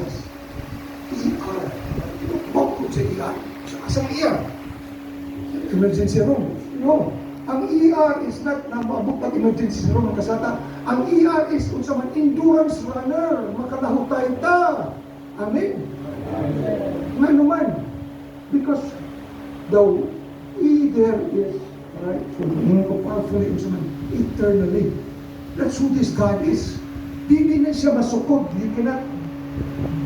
Jesus. ER. Bukod sa ER. Asang ER? Emergency room. No. Ang ER is not na maabot pag emergency room ang kasata. Ang ER is kung sa man endurance runner. Makalahutay ta. Amen. Nga naman. Because the E there is, right? So, hindi ko powerfully kung sa man eternally. That's who this God is. Hindi na siya masukod. You cannot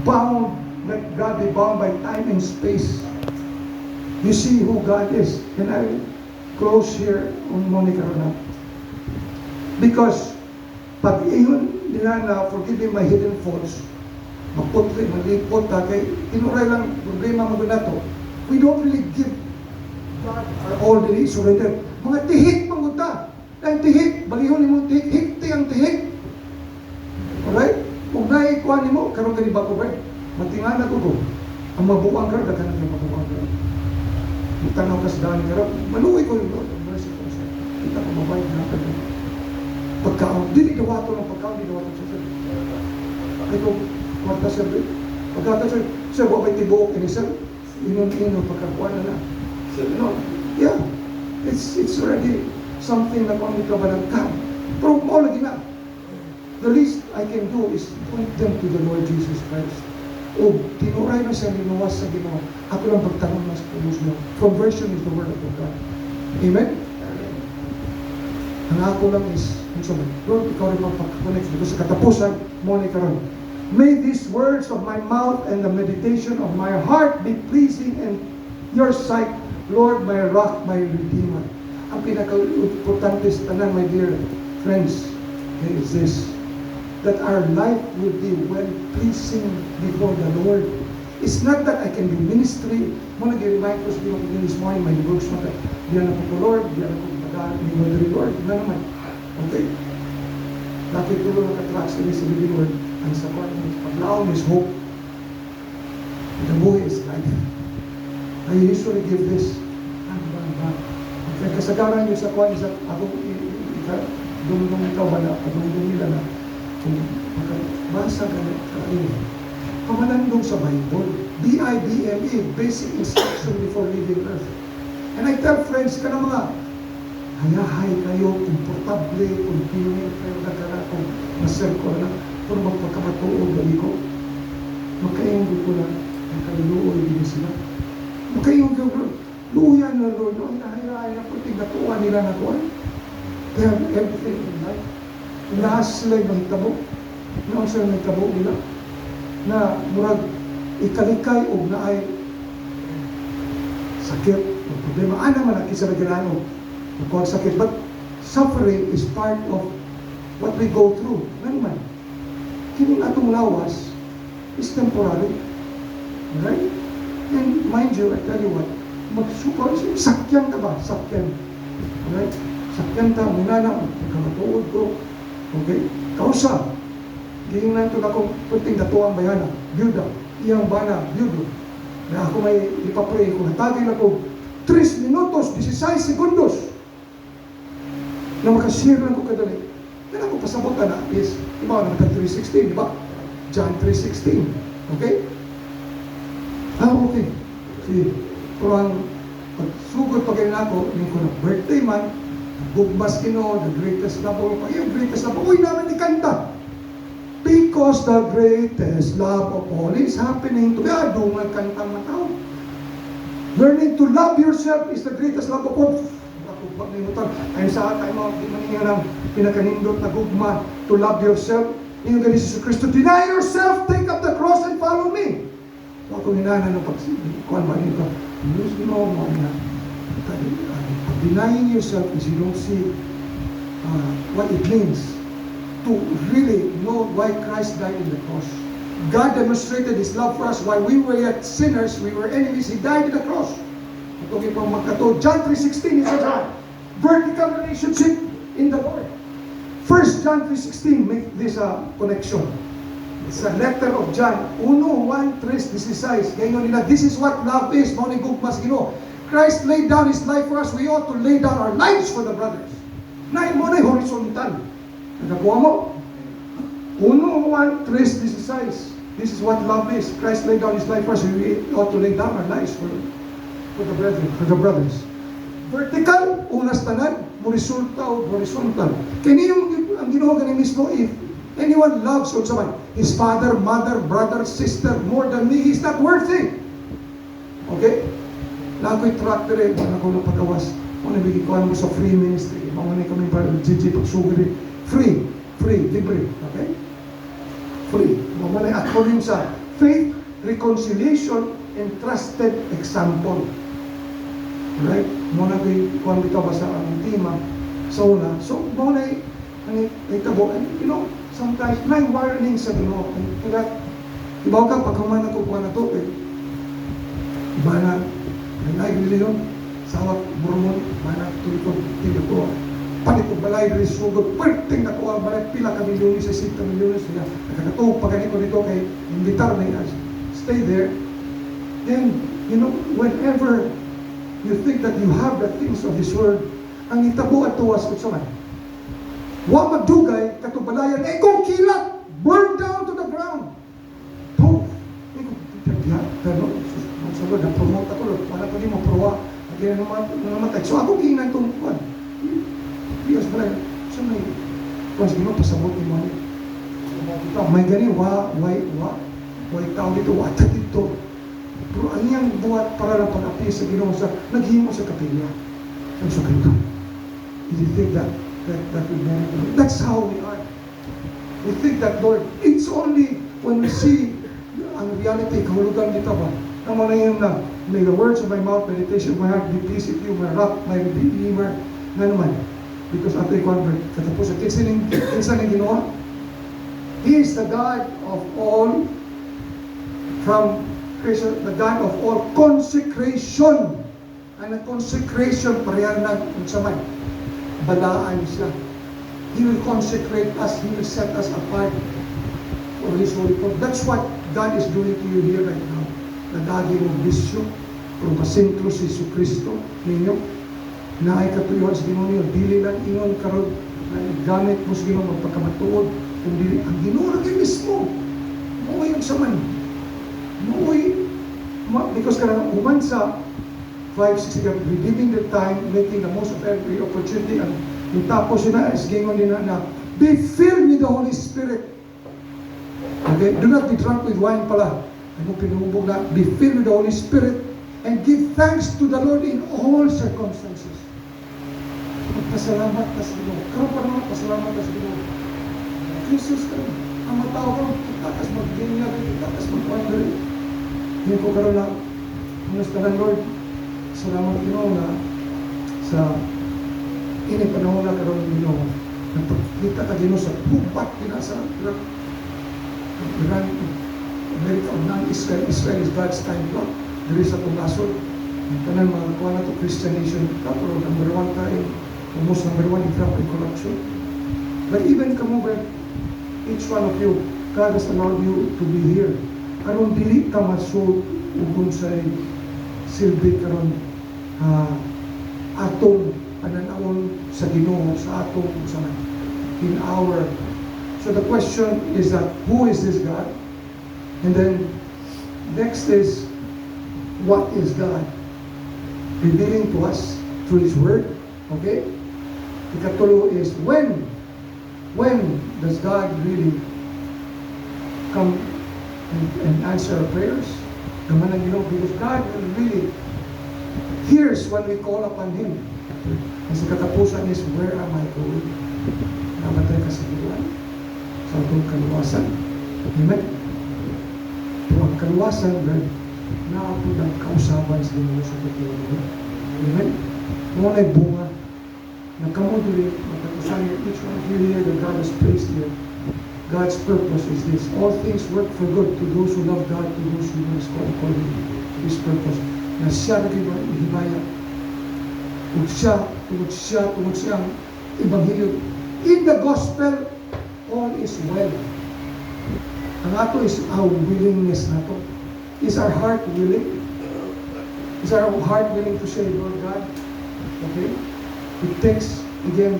bound, let God be bound by time and space. You see who God is. Can I close here on Monica Rona? Because pag iyon nila na forgive me my hidden faults, maputli, malipot, kay tinuray lang problema mo na to. We don't really give God our all the surrender. Mga tihik mangunta. Ang tihik, balihon ni mo tihik, hikti ang tihik. Alright? Kung naikuha ni mo, karoon ka ni Bago Bread. Matingan ako ko. Ang mabuang ka, dagan ang mabuang ka. Itanaw ka sa daan ka rin. Maluwi ko yung Lord. Mercy ko sa kita ko mabay na ka rin. Pagkaon, di dawato ng pagkaon, di dawato sa sir. Ay ko, kwarta sir. Pagkata sir, sir, wabay tibuok ini sir. Inon-inon, pagkakuha na na. No, yeah. It's already something na kung ito ba nagkam. Pero mo lagi na. The least I can do is point them to the Lord Jesus Christ. O tinuray na siya, linuwas sa Ginoo. Ako lang pagtanong mas pulos mo. Conversion is the word of God. Amen? Ang ako lang is, Lord, ikaw rin magpakakonect dito sa katapusan mo ni karon. May these words of my mouth and the meditation of my heart be pleasing in your sight, Lord, my rock, my redeemer. Ang pinaka-importante sa tanan, my dear friends, is this, that our life will be well-pleasing before the Lord. It's not that I can do ministry. Mo nag-remind ko sa Ginoo this morning, my works mo, diyan ako po Lord, diyan ako pagkaan ni Lord, na naman. Okay? Bakit ko lang nakatrack sa ni Lord, ang sapat, paglaon is hope. The boy is life. I usually give this. Okay, kasagaran niyo sa kuwan, ako, dumulong ikaw ba na, dumulong nila na, kung makabasa ka na kain. Pamalandong sa Bible, BIBLE, Basic Instruction Before Leaving Earth. And I tell friends ka na mga, hayahay kayo, komportable, convenient kayo na ka kung maser ko na, kung magpagkamatuod na ko, magkainggo ko na, ang kaliluoy din sila. Magkainggo ko, luyan na Lord, no, hayahay na puting natuan nila na kuwan. They have everything in life. Lahat sila yung mahitabo. Noon sila mahitabo nila. Na murag ikalikay o na ay sakit o problema. Ano man ang isa na ginano o sakit. But suffering is part of what we go through. Ano man? Kining atong lawas is temporary. Right? And mind you, I tell you what, magsukor, sakyan ka ba? Sakyan. Right? Sakyan ta, muna na, magkamatuod ko. Okay? Kausa. Gingnan to na kong punting datuang bayana. Byuda. Iyang bana, byudo. Na ako may ipapray ko. Natagin ako 3 minutos, 16 segundos. Na makashare lang ko kadali. Yan ako pasabot na is, iba na 3:16, di ba? John 3:16. Okay? Okay. See, kurang pagsugod pag ako, yung ko na birthday man, bugmas Ginoo, the greatest love of all. Yung greatest love of all, uy naman ikanta. Because the greatest love of all is happening to me. Dungan kantang mataw. Learning to love yourself is the greatest love of all. Ayun sa atay mga dimaningan ng pinakanindot na gugma, to love yourself. Yung galing si Kristo, deny yourself, take up the cross and follow me. Ako hinana ng pagkuhan ba nito? You know, denying yourself is you don't see what it means to really know why Christ died in the cross. God demonstrated His love for us while we were yet sinners, we were enemies. He died in the cross. Ito kipang magkato. John 3:16 is a vertical relationship in the Lord. 1 John 3:16 make this connection. It's a letter of John 1:1-3:16. Ngayon nila, this is what love is. Mauni gugmas Ginoo. Christ laid down His life for us. We ought to lay down our lives for the brothers. Nain mo na horizontal. Nagakuha mo? 1, 3, 16. This is what love is. Christ laid down His life for us. We ought to lay down our lives for the brethren, for the brothers. Vertical, unas tanan, mo-resulta o horizontal. Kini yung ang Ginoo gani mismo, if anyone loves or someone, his father, mother, brother, sister, more than me, he's not worthy. Okay? Na ako'y track rin, na ako ng pagawas. Kung nabigay ko mo sa free ministry, maunay kami para Gigi pagsugri. Free, libre. Okay? Free. Mamunay according sa faith, reconciliation, and trusted example. Right? Muna kung bitaw ba sa ang tema sa una. So, mamunay ay tabo. And you know, sometimes may warning sa Ginoo. Kaya, ibaw ka, pagkaman ako kuha na to, iba na, may reliyon, sawat, burmon, mana, tulikod, tinuto, panikog balay, risugod, perting na kuha, balay, pila ka milyones, 60 milyones, nakakatog, pagkanin ko dito kay imbitar na yun, stay there. Then, you know, whenever you think that you have the things of this world, ang itabo at tuwas ko sa man. Wa magdugay, katubalayan, kung kilat, burn down to the ground. Poof! Pero, sabi, na-promote ako, wala pa din mo-prowa, kaya namatay. So ako kinan itong kuwan. Diyos pala, so may, kung sige mo, pasabot ni mo. May gani, way tao dito, wata dito. Pero ang iyang buhat para lang pag-api sa Ginoo sa, naghimo sa kapilya. Ang sa ganito. Did you think that we merit? That's how we are. We think that, Lord, it's only when we see ang reality, kahulugan dito ba? Ang mga yun na, may the words of my mouth, meditation of my heart, be pleased with you, my rock, my redeemer, na naman. Because after you convert, katapos, kinsa ng ginawa? He is the God of all, from creation, the God of all consecration. And ang consecration, parehan na kung sa man, balaan siya. He will consecrate us, He will set us apart for His holy cause. That's what God is doing to you here right now. Nagagi mo bisyo, kung masintro si Jesu Cristo ninyo, na ay katuyuhan sa Ginoo niyo, dili lang ingon karon na gamit mo sa Ginoo magpagkamatuod, kung dili ang Ginoo lagi mismo. Muoy yung saman. Muoy, because karang uman sa 5-6 redeeming the time, making the most of every opportunity, and yung tapos yun na, is gingon din na, be filled with the Holy Spirit. Okay? Do not be drunk with wine pala. Ano pinubog na, be filled with the Holy Spirit and give thanks to the Lord in all circumstances. Magpasalamat ka sa Ginoo. Karoon pa naman, pasalamat ka sa Ginoo. Jesus ka rin. Ang matao ka rin, takas mag-ginya rin, takas mag-wonder rin. Hindi ko karoon na, musta lang Lord, salamat Ginoo na sa panahon na karoon ng Ginoo. Nagpakita ka Ginoo sa pupat, pinasa, Iran, America of non-Israel, Israel is God's time block. There is a tulasod. Ang tanan mga kuha na to Christian nation. Pero number 1 tayo, almost number 1 in crime and corruption. But even come over, each one of you, God has allowed you to be here. Karon dili ka masud ugon sa silbi karon atong pananawon sa Ginoo sa atong sa in our. So the question is that who is this God? And then next is what is God revealing to us through His Word? Okay? Ikatulo is when does God really come and answer our prayers? Naman ang Ginoo, because God will really hears when we call upon Him. Ang sa katapusan is, where am I going? Namatay ka sa buwan, sa itong kaluwasan. Amen? Pero ang kaluwasan, naapod ang kausaban sa Ginoo sa katuwa. Amen? Kung ay bunga, nagkamuduli, magkatusan niya, each one of you here that God has placed here. God's purpose is this. All things work for good to those who love God, to those who are called according to His purpose. Na siya nag-ihibaya. Tungod siya ang Ebanghelyo. In the gospel, all is well. Ang ato is our willingness na to. Is our heart willing? Is our heart willing to say, Lord God? Okay? It takes, again,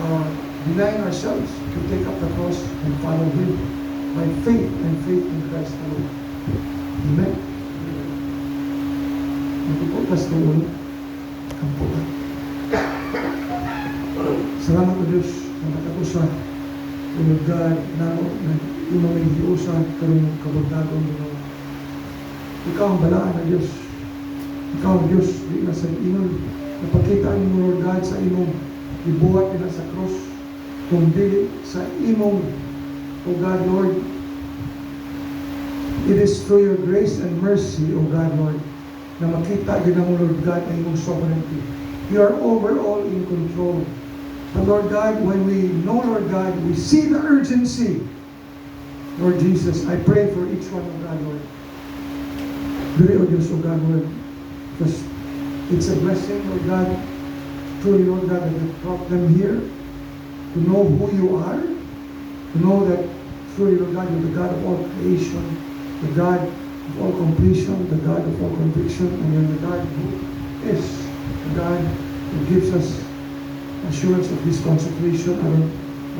our denying ourselves to take up the cross and follow Him by faith and faith in Christ alone. Amen. Magpuputas ko ulit ang puwan. Salamat po Diyos na matapos sa Lord God na imong hiusan karong kabagdagon mo. Ikaw ang balaan na Diyos. Ikaw ang Diyos di na sa ingon. Napakita mo Lord God sa imong ibuhat nila sa cross. Kung dili sa imong O God Lord, it is through your grace and mercy, O God Lord, na makita din mo Lord God ang imong sovereignty. You are overall in control. But Lord God, when we know Lord God, we see the urgency. Lord Jesus, I pray for each one of God Lord. Diri o Diyos o God Lord, because it's a blessing Lord God, truly Lord God, that you brought them here to know who you are, to know that truly Lord God, you're the God of all creation, the God of all completion, the God of all conviction, and you're the God who is the God who gives us assurance of this consecration. Aron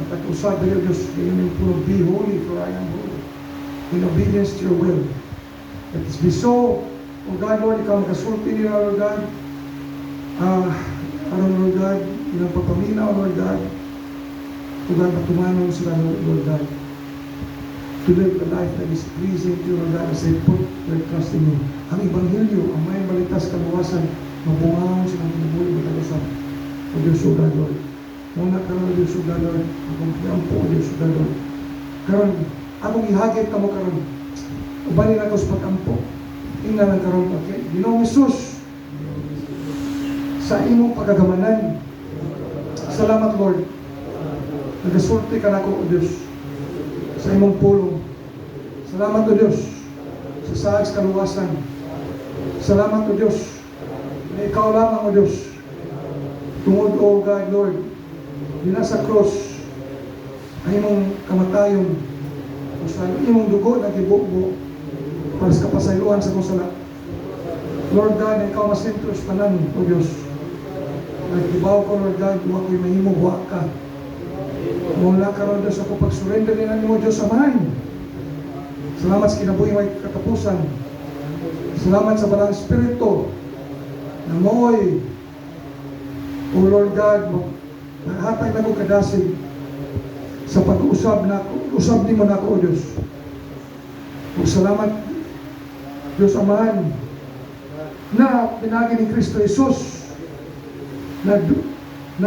matag-usab diri Diyos, kayo puro be holy for I am holy. In obedience to your will. Let this be so. O God Lord, ikaw nakasulti nila Lord God. Aron Lord God, ilang pagpaminaw Lord God. O God, matumanon sila Lord God. To live a life that is pleasing to you Lord God as they put their trust in you. Ang Ebanghelyo, ang may balitas kaluwasan, mabungaon silang pinabuli matag-usab. O Diyos o God Lord. Muna karon o Diyos o God Lord. Akong piyampo o Diyos o God Lord. Karon, akong ihagit ka mo karon. Ubanin na ito sa pag-ampo. Tingnan lang karon. Okay? Ginoong Isus. Sa imong pagagamanan. Salamat Lord. Nagasulti ka na ako o Diyos. Sa imong pulong. Salamat o Diyos. Sa saag kaluwasan. Salamat o Diyos. Na ikaw lamang o Diyos. Tungod o God Lord, yun sa cross, ay imong kamatayon, o sa imong dugo na gibubo, para sa kapasayloan sa kusala. Lord God, na ikaw masentro sa tanan, o Diyos. Nagkibaw ko, Lord God, kung ako'y mahimo, buha ka. Mula ka ron, Diyos, ako pag-surrender din mo, Diyos, amahan. Salamat sa kinabuhi may katapusan. Salamat sa balang Espiritu, na mo'y O Lord God, hatay na ko kadasig sa pag-usab na usab ni mo na ako, O Diyos. O salamat, Diyos Amahan, na pinagi ni Kristo Jesus, na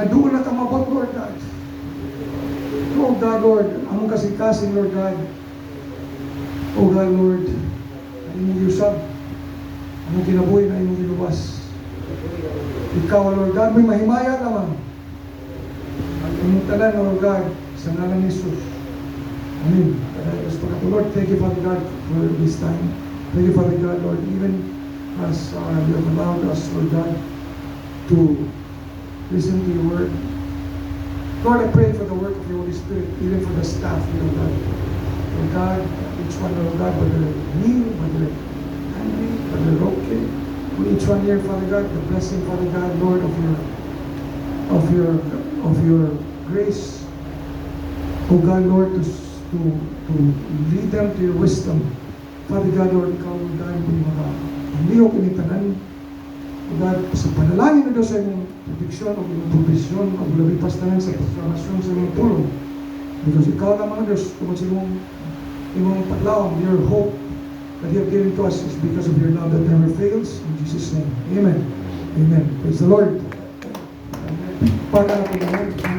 doon na kamabot, Lord God. O God, Lord, among kasing-kasing, Lord God. O God, Lord, na imong yusab, among kinabuhi na imong giluwas. Ikaw, Lord God, may mahimaya naman. Ang imong tanan, Lord God, sa ngalan ni Jesus. Amen. Lord, thank you, Father God, for this time. Thank you, Father God, Lord, even as you have allowed us, Lord God, to listen to your word. Lord, I pray for the work of your Holy Spirit, even for the staff, Lord God. Lord God, each one, Lord God, Brother Neil, Brother Andy, Brother Roque, each one here, Father God, the blessing, Father God, Lord, of your grace, O God, Lord, to lead them to your wisdom. Father God, Lord, ikaw, Lord God, kung hindi ko kinitanan, O God, sa panalangin na Diyos sa imong prediksyon o imong provision o labipas na sa transformasyon sa imong tulong. Because ikaw naman, Diyos, kung sa imong paglawang, your hope that you have given to us is because of your love that never fails. In Jesus' name. Amen. Amen. Praise the Lord. Amen. Para natin